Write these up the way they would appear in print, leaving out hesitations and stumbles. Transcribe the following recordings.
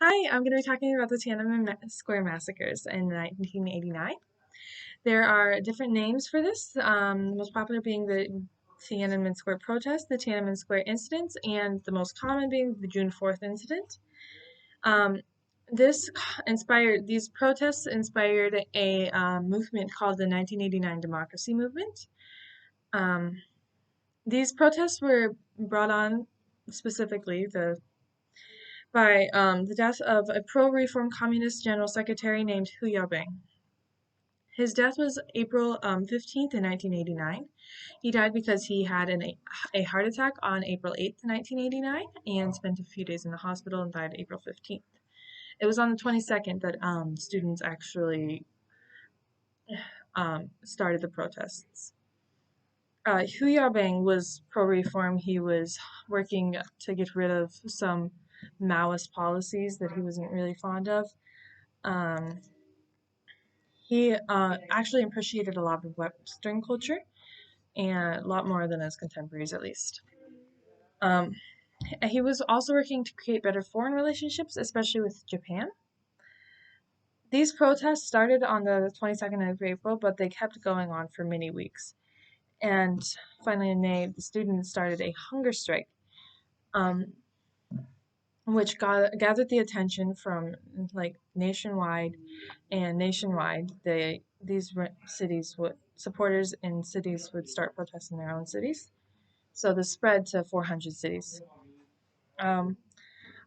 Hi, I'm going to be talking about the Tiananmen Square massacres in 1989. There are different names for this, the most popular being the Tiananmen Square protest, the Tiananmen Square incidents, and the most common being the June 4th incident. Um, these protests inspired a movement called the 1989 Democracy Movement. Um, these protests were brought on specifically by the death of a pro-reform communist general secretary named Hu Yaobang. His death was April 15th in 1989. He died because he had a heart attack on April 8th, 1989, and spent a few days in the hospital and died April 15th. It was on the 22nd that students actually started the protests. Hu Yaobang was pro-reform. He was working to get rid of some Maoist policies that he wasn't really fond of. Um, he actually appreciated a lot of Western culture and a lot more than his contemporaries, at least. Um, he was also working to create better foreign relationships, especially with Japan. These protests started on the 22nd of April, but they kept going on for many weeks. And finally, in May, the students started a hunger strike, um, which gathered the attention from like nationwide and nationwide. These cities would supporters in cities would start protesting their own cities. So this spread to 400 cities. Um,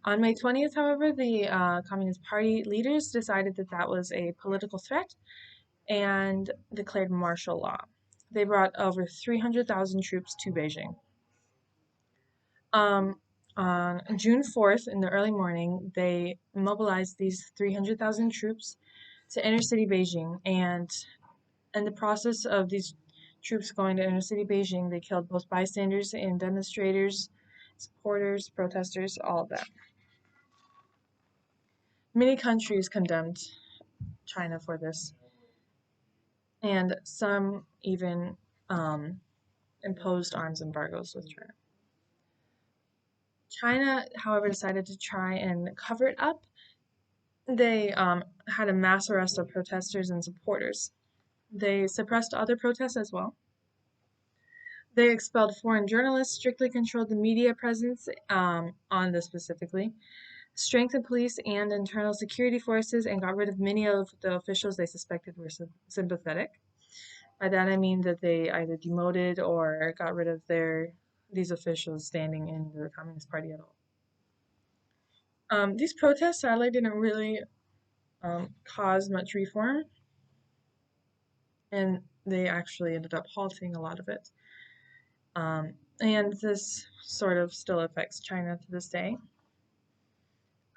on May 20th, however, the Communist Party leaders decided that that was a political threat and declared martial law. They brought over 300,000 troops to Beijing. Um, on June 4th, in the early morning, they mobilized these 300,000 troops to inner city Beijing, and in the process of these troops going to inner city Beijing, they killed both bystanders and demonstrators, supporters, protesters, all of that. Many countries condemned China for this, and some even imposed arms embargoes with China. China, however, decided to try and cover it up. They had a mass arrest of protesters and supporters. They suppressed other protests as well. They expelled foreign journalists, strictly controlled the media presence on this specifically, strengthened police and internal security forces, and got rid of many of the officials they suspected were sympathetic. By that I mean that they either demoted or got rid of these officials standing in the Communist Party at all. These protests sadly didn't really cause much reform, and they actually ended up halting a lot of it. And this sort of still affects China to this day.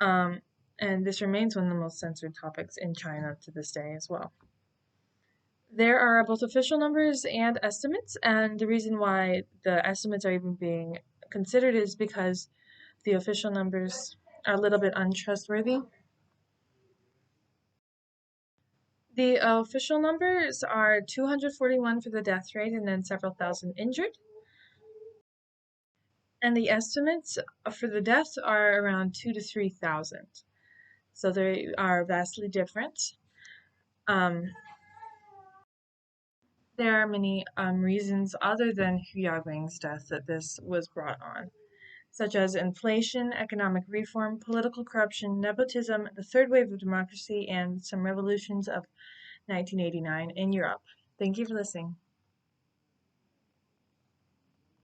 Um, and this remains one of the most censored topics in China to this day as well. There are both official numbers and estimates, and the reason why the estimates are even being considered is because the official numbers are a little bit untrustworthy. The official numbers are 241 for the death rate and then several thousand injured. And the estimates for the deaths are around 2 to 3,000. So they are vastly different. Um, there are many reasons other than Hu Yaobang's death that this was brought on, such as inflation, economic reform, political corruption, nepotism, the third wave of democracy, and some revolutions of 1989 in Europe. Thank you for listening.